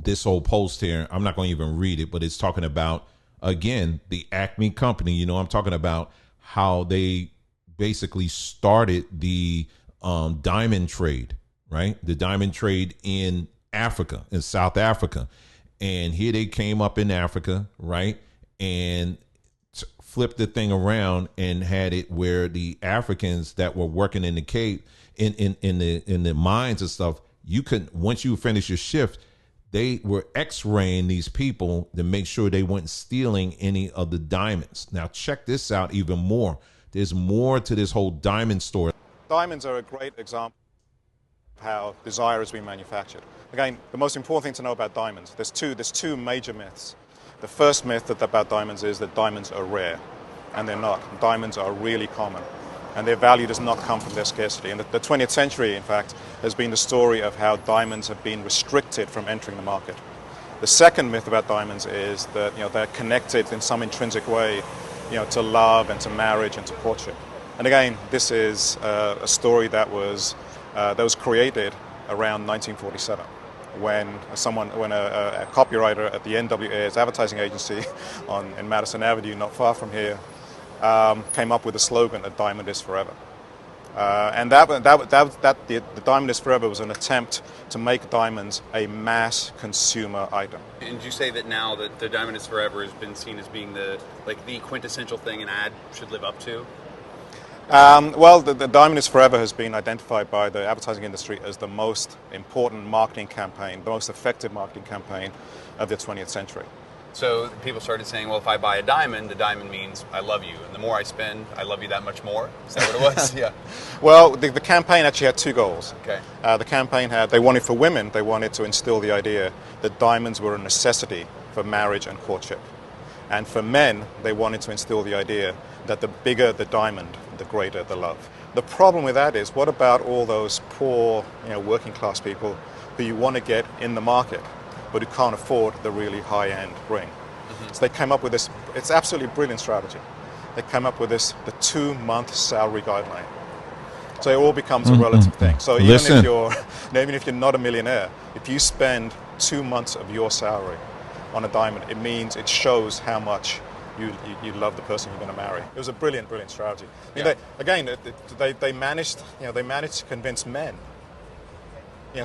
this whole post here, I'm not going to even read it, but it's talking about, again, the Acme company. I'm talking about how they basically started the diamond trade, right? The diamond trade in Africa, in South Africa. And here they came up in Africa, right? And flipped the thing around and had it where the Africans that were working in the cave, in the mines and stuff, you could, once you finish your shift, they were x-raying these people to make sure they weren't stealing any of the diamonds. Now check this out even more. There's more to this whole diamond story. Diamonds are a great example of how desire has been manufactured. Again, the most important thing to know about diamonds, there's two major myths. The first myth about diamonds is that diamonds are rare, and they're not. Diamonds are really common, and their value does not come from their scarcity. And the 20th century, in fact, has been the story of how diamonds have been restricted from entering the market. The second myth about diamonds is that they're connected in some intrinsic way, to love and to marriage and to courtship. And again, this is a story that was created around 1947. When a copywriter at the NWA's advertising agency in Madison Avenue, not far from here, came up with the slogan, "A diamond is forever." And the diamond is forever was an attempt to make diamonds a mass consumer item. And you say that now that the diamond is forever has been seen as being the quintessential thing an ad should live up to? Well, the diamond is forever has been identified by the advertising industry as the most important marketing campaign, the most effective marketing campaign of the 20th century. So people started saying, well, if I buy a diamond, the diamond means I love you. And the more I spend, I love you that much more. Is that what it was? Yeah. Well, the campaign actually had two goals. Okay. The campaign they wanted for women, they wanted to instill the idea that diamonds were a necessity for marriage and courtship. And for men, they wanted to instill the idea that the bigger the diamond, the greater the love. The problem with that is, what about all those poor, working class people who you want to get in the market, but who can't afford the really high-end ring? Mm-hmm. So they came up with this, it's absolutely brilliant strategy. They came up with the 2-month salary guideline. So it all becomes a relative thing. So even if you're not a millionaire, if you spend 2 months of your salary on a diamond, it shows how much you love the person you're going to marry. It was a brilliant strategy. They managed to convince men,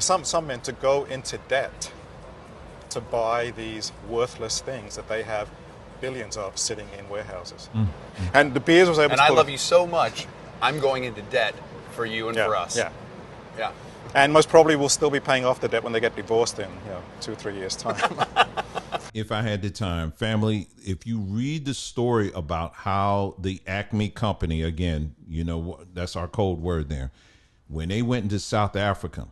some men, to go into debt to buy these worthless things that they have billions of sitting in warehouses. And De Beers was able to. And I love you so much, I'm going into debt for you and for us. Yeah. And most probably will still be paying off the debt when they get divorced in 2 or 3 years' time. If I had the time, family, if you read the story about how the Acme company, again, that's our code word there, when they went into South Africa,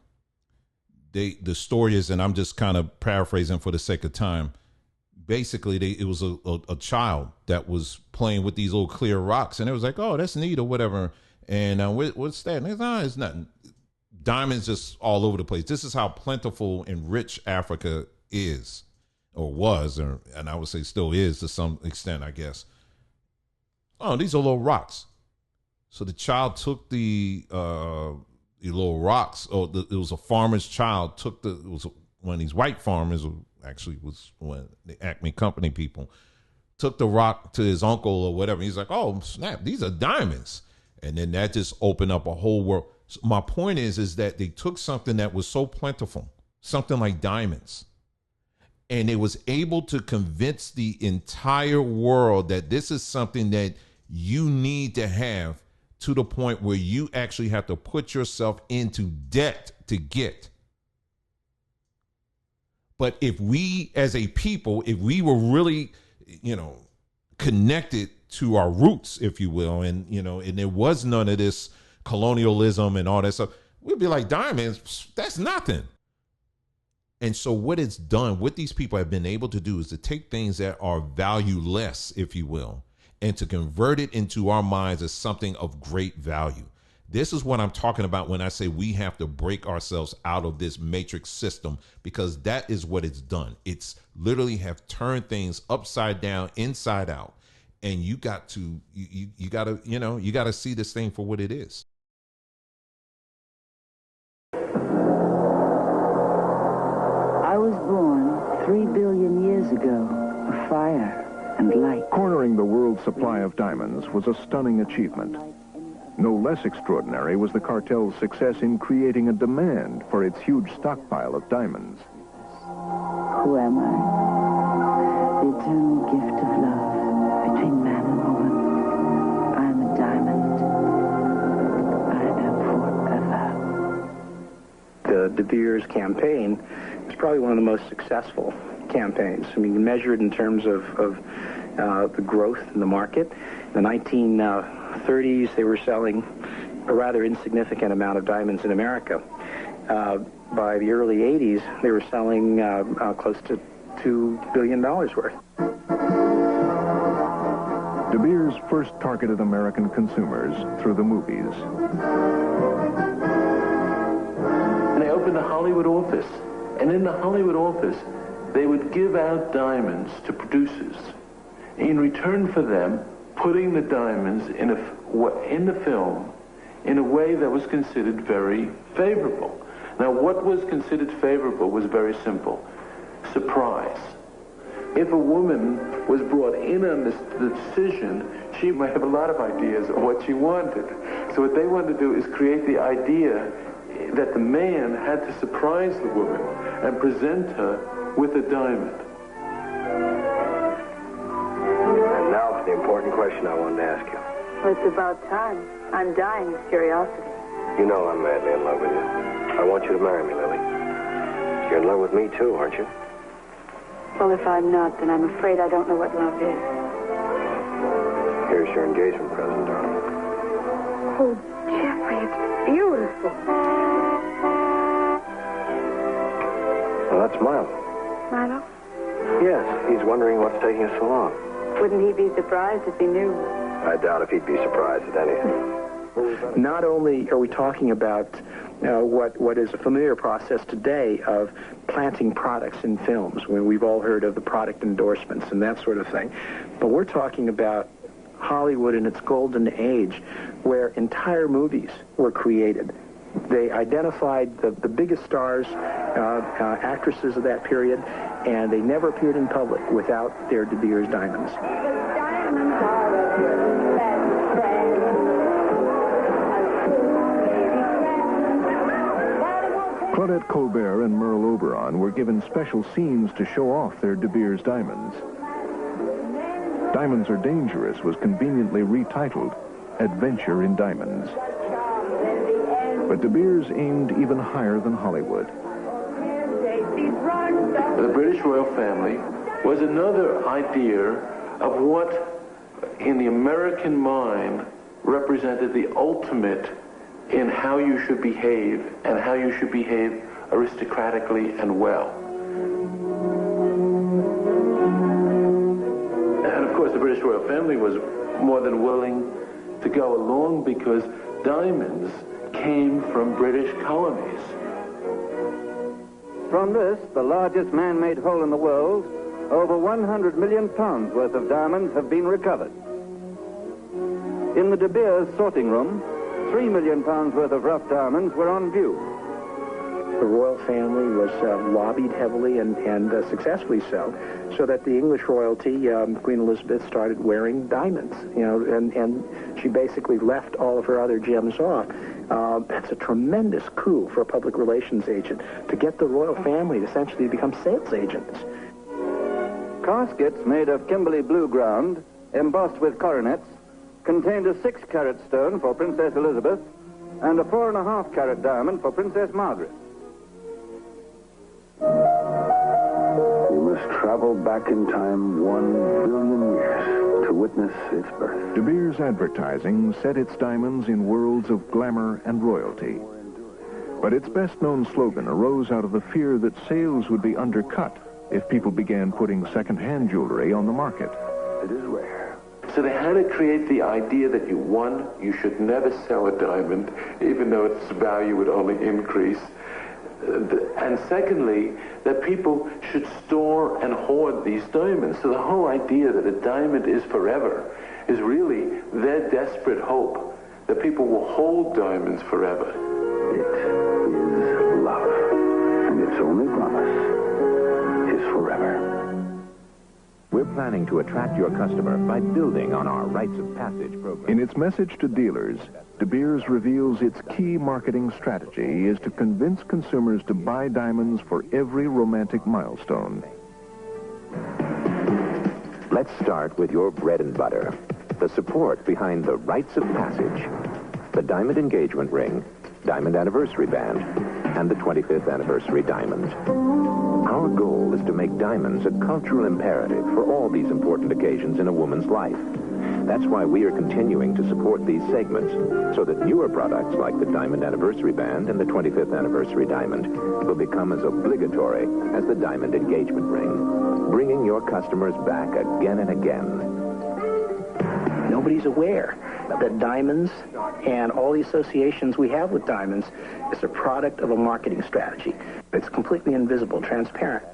the story is, and I'm just kind of paraphrasing for the sake of time, basically it was a child that was playing with these little clear rocks, and it was like, oh, that's neat or whatever. And what's that? And it's nothing. Diamonds just all over the place. This is how plentiful and rich Africa is, or was, and I would say still is to some extent, I guess. Oh, these are little rocks. So the child took the little rocks. It was a farmer's child. It was one of these white farmers, actually was one of the Acme company people, took the rock to his uncle or whatever. He's like, oh, snap, these are diamonds. And then that just opened up a whole world. So my point is that they took something that was so plentiful, something like diamonds, and it was able to convince the entire world that this is something that you need to have, to the point where you actually have to put yourself into debt to get. But if we as a people, if we were really, connected to our roots, if you will, and there was none of this colonialism and all that stuff, we'd be like, diamonds, that's nothing. And so what it's done, what these people have been able to do, is to take things that are valueless, if you will, and to convert it into our minds as something of great value. This is what I'm talking about when I say we have to break ourselves out of this matrix system, because that is what it's done. It's literally have turned things upside down, inside out. And you got to see this thing for what it is. I was born born 3 billion years ago of fire and light. Cornering the world's supply of diamonds was a stunning achievement. No less extraordinary was the cartel's success in creating a demand for its huge stockpile of diamonds. Who am I? The eternal gift of love between man and woman. I am a diamond. I am forever. The De Beers campaign is probably one of the most successful campaigns. I mean, measured in terms of the growth in the market. In the 1930s, they were selling a rather insignificant amount of diamonds in America. By the early 80s, they were selling close to $2 billion worth. De Beers first targeted American consumers through the movies. And they opened a Hollywood office. And in the Hollywood office, they would give out diamonds to producers in return for them putting the diamonds in the film in a way that was considered very favorable. Now, what was considered favorable was very simple. Surprise. If a woman was brought in on the decision, she might have a lot of ideas of what she wanted. So what they wanted to do is create the idea that the man had to surprise the woman and present her with a diamond. And now for the important question I wanted to ask you. Well, it's about time. I'm dying of curiosity. You know I'm madly in love with you. I want you to marry me, Lily. You're in love with me, too, aren't you? Well, if I'm not, then I'm afraid I don't know what love is. Here's your engagement present, darling. Oh, Jeffrey, it's beautiful. Well, that's Milo. Milo? Yes, he's wondering what's taking us so long. Wouldn't he be surprised if he knew? I doubt if he'd be surprised at anything. Not only are we talking about what is a familiar process today of planting products in films, when we've all heard of the product endorsements and that sort of thing, but we're talking about Hollywood in its golden age, where entire movies were created. They identified the biggest stars, actresses of that period, and they never appeared in public without their De Beers diamonds. Claudette Colbert and Merle Oberon were given special scenes to show off their De Beers diamonds. Diamonds Are Dangerous was conveniently retitled Adventure in Diamonds. But De Beers aimed even higher than Hollywood. The British royal family was another idea of what, in the American mind, represented the ultimate in how you should behave and how you should behave aristocratically and well. And of course, the British royal family was more than willing to go along because diamonds came from British colonies. From this, the largest man-made hole in the world, over 100 million pounds worth of diamonds have been recovered. In the De Beers sorting room, 3 million pounds worth of rough diamonds were on view. The royal family was lobbied heavily and successfully so that the English royalty, Queen Elizabeth, started wearing diamonds, and she basically left all of her other gems off. That's a tremendous coup for a public relations agent to get the royal family to essentially become sales agents. Caskets made of Kimberley blue ground, embossed with coronets, contained a 6-carat stone for Princess Elizabeth and a 4.5-carat diamond for Princess Margaret. We must travel back in time 1 billion years to witness its birth. De Beers advertising set its diamonds in worlds of glamour and royalty. But its best-known slogan arose out of the fear that sales would be undercut if people began putting second-hand jewelry on the market. It is rare. So they had to create the idea that you should never sell a diamond, even though its value would only increase. And secondly, that people should store and hoard these diamonds. So the whole idea that a diamond is forever is really their desperate hope that people will hold diamonds forever. It is love, and its only promise forever. We're planning to attract your customer by building on our rites of passage program. In its message to dealers, De Beers reveals its key marketing strategy is to convince consumers to buy diamonds for every romantic milestone. Let's start with your bread and butter, the support behind the rites of passage, the diamond engagement ring, diamond anniversary band, and the 25th anniversary diamond. Our goal is to make diamonds a cultural imperative for all these important occasions in a woman's life. That's why we are continuing to support these segments, so that newer products like the diamond anniversary band and the 25th anniversary diamond will become as obligatory as the diamond engagement ring, bringing your customers back again and again. Nobody's aware that diamonds and all the associations we have with diamonds is a product of a marketing strategy. It's completely invisible, transparent.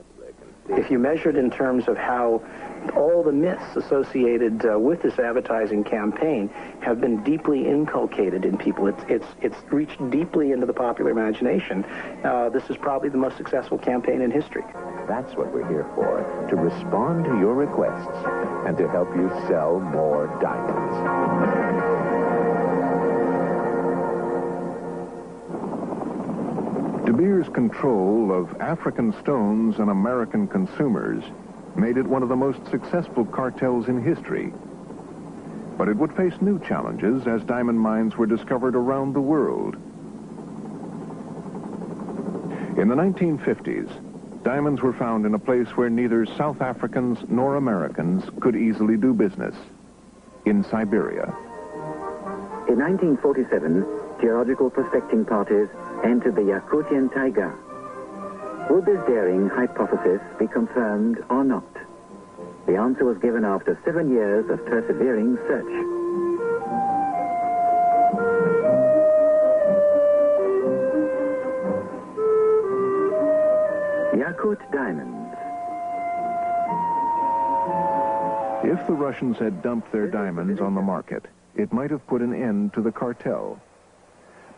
If you measure it in terms of how all the myths associated with this advertising campaign have been deeply inculcated in people, it's reached deeply into the popular imagination. This is probably the most successful campaign in history. That's what we're here for, to respond to your requests and to help you sell more diamonds. De Beers' control of African stones and American consumers made it one of the most successful cartels in history. But it would face new challenges as diamond mines were discovered around the world. In the 1950s, diamonds were found in a place where neither South Africans nor Americans could easily do business, in Siberia. In 1947, geological prospecting parties entered the Yakutian taiga. Would this daring hypothesis be confirmed or not? The answer was given after 7 years of persevering search. Yakut diamonds. If the Russians had dumped their diamonds on the market, it might have put an end to the cartel.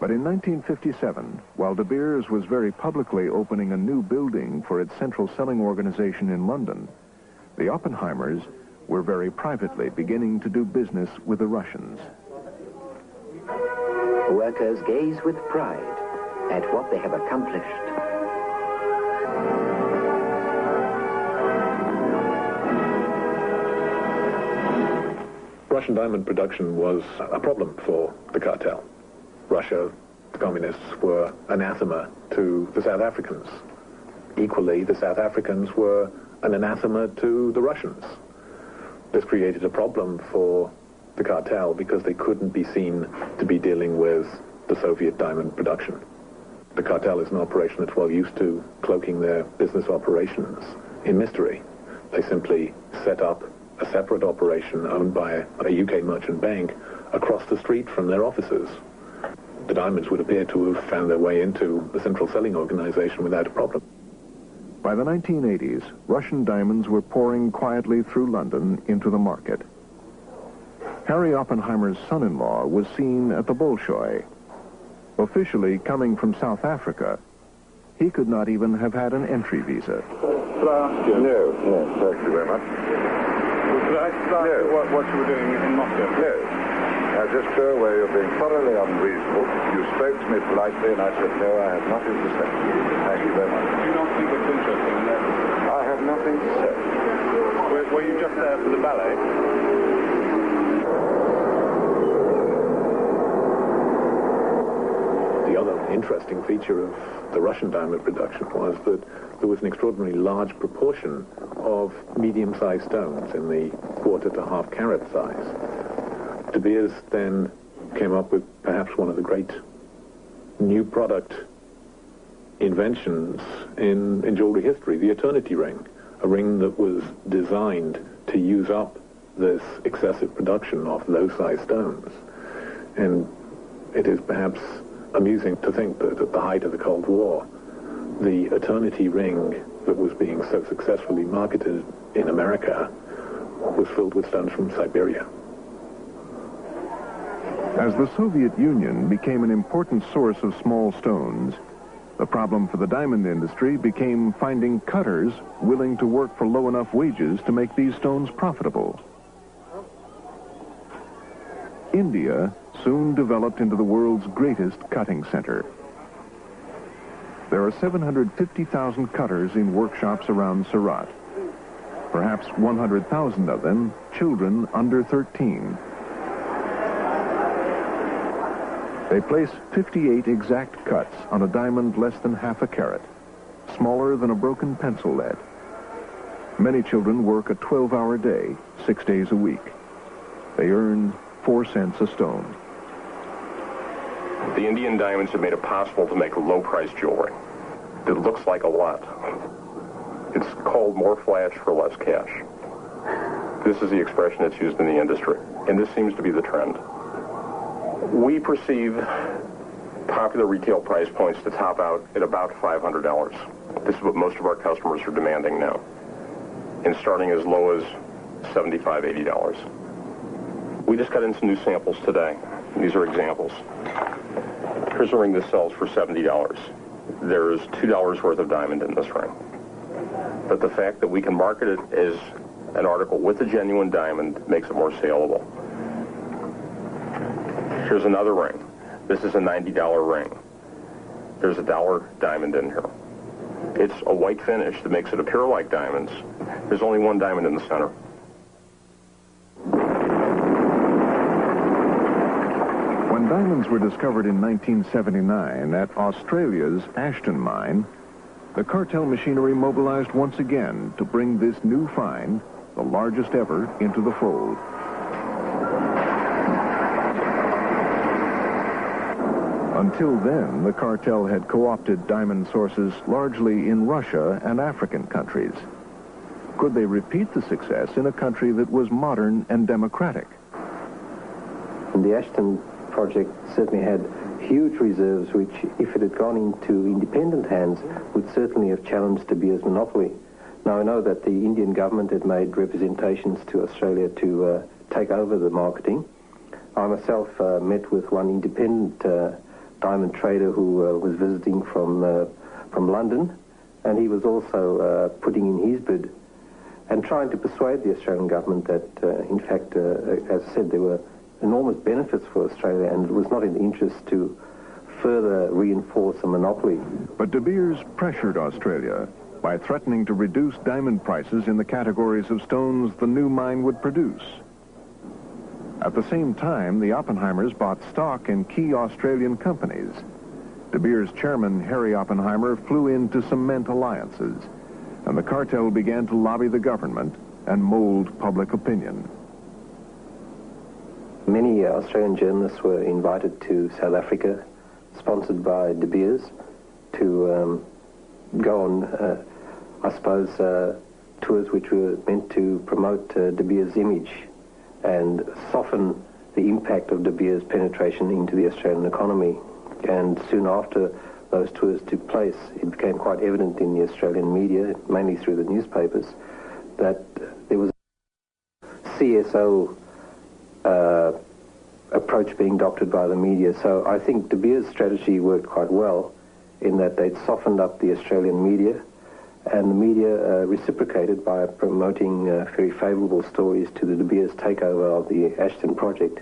But in 1957, while De Beers was very publicly opening a new building for its central selling organization in London, the Oppenheimers were very privately beginning to do business with the Russians. Workers gaze with pride at what they have accomplished. Russian diamond production was a problem for the cartel. Russia, the communists, were anathema to the South Africans. Equally, the South Africans were an anathema to the Russians. This created a problem for the cartel because they couldn't be seen to be dealing with the Soviet diamond production. The cartel is an operation that's well used to cloaking their business operations in mystery. They simply set up a separate operation owned by a UK merchant bank across the street from their offices. The diamonds would appear to have found their way into the central selling organization without a problem. By the 1980s, Russian diamonds were pouring quietly through London into the market. Harry Oppenheimer's son-in-law was seen at the Bolshoi. Officially coming from South Africa, he could not even have had an entry visa. Could I ask you? No, thank you very much. Could I ask you what you were doing in Moscow? No. Now, just go away. You're being thoroughly unreasonable. You spoke to me politely, and I said, no, I have nothing to say. Thank you very much. Do you not think it's interesting? I have nothing to say. Were you just there for the ballet? The other interesting feature of the Russian diamond production was that there was an extraordinarily large proportion of medium-sized stones in the quarter to half carat size. De Beers then came up with perhaps one of the great new product inventions in jewelry history, the eternity ring, a ring that was designed to use up this excessive production of low-size stones. And it is perhaps amusing to think that at the height of the Cold War, the eternity ring that was being so successfully marketed in America was filled with stones from Siberia. As the Soviet Union became an important source of small stones, The problem for the diamond industry became finding cutters willing to work for low enough wages to make these stones profitable. India soon developed into the world's greatest cutting center. There are 750,000 cutters in workshops around Surat. Perhaps 100,000 of them children under 13. They place 58 exact cuts on a diamond less than half a carat, smaller than a broken pencil lead. Many children work a 12-hour day, 6 days a week. They earn 4 cents a stone. The Indian diamonds have made it possible to make low-priced jewelry that looks like a lot. It's called more flash for less cash. This is the expression that's used in the industry, and this seems to be the trend. We perceive popular retail price points to top out at about $500. This is what most of our customers are demanding now, and starting as low as $75, $80. We just got in some new samples today. These are examples. Here's a ring that sells for $70. There's $2 worth of diamond in this ring. But the fact that we can market it as an article with a genuine diamond makes it more saleable. Here's another ring. This is a $90 ring. There's a $1 diamond in here. It's a white finish that makes it appear like diamonds. There's only one diamond in the center. When diamonds were discovered in 1979 at Australia's Ashton mine, the cartel machinery mobilized once again to bring this new find, the largest ever, into the fold. Until then, the cartel had co-opted diamond sources largely in Russia and African countries. Could they repeat the success in a country that was modern and democratic? The Ashton project certainly had huge reserves which, if it had gone into independent hands, would certainly have challenged De Beers' monopoly. Now, I know that the Indian government had made representations to Australia to take over the marketing. I myself met with one independent diamond trader who was visiting from London, and he was also putting in his bid and trying to persuade the Australian government that, in fact, as I said, there were enormous benefits for Australia, and it was not in the interest to further reinforce a monopoly. But De Beers pressured Australia by threatening to reduce diamond prices in the categories of stones the new mine would produce. At the same time, the Oppenheimers bought stock in key Australian companies. De Beers' chairman, Harry Oppenheimer, flew in to cement alliances, and the cartel began to lobby the government and mold public opinion. Many Australian journalists were invited to South Africa, sponsored by De Beers, to go on, I suppose, tours which were meant to promote De Beers' image and soften the impact of De Beers' penetration into the Australian economy. And soon after those tours took place, it became quite evident in the Australian media, mainly through the newspapers, that there was a CSO approach being adopted by the media. So I think De Beers' strategy worked quite well in that they'd softened up the Australian media, and the media reciprocated by promoting very favourable stories to the De Beers takeover of the Ashton project.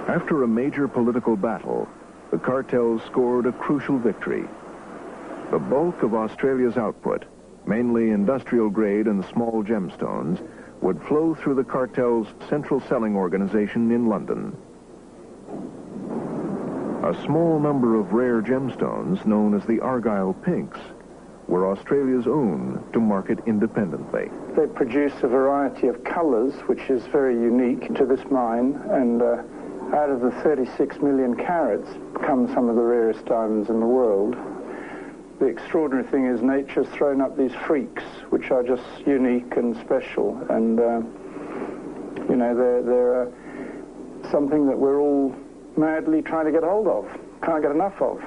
After a major political battle, the cartels scored a crucial victory. The bulk of Australia's output, mainly industrial grade and small gemstones, would flow through the cartel's central selling organization in London. A small number of rare gemstones, known as the Argyle Pinks, were Australia's own to market independently. They produce a variety of colors, which is very unique to this mine, and out of the 36 million carats come some of the rarest diamonds in the world. The extraordinary thing is nature's thrown up these freaks, which are just unique and special, and you know, they're something that we're all madly trying to get hold of, can't get enough of.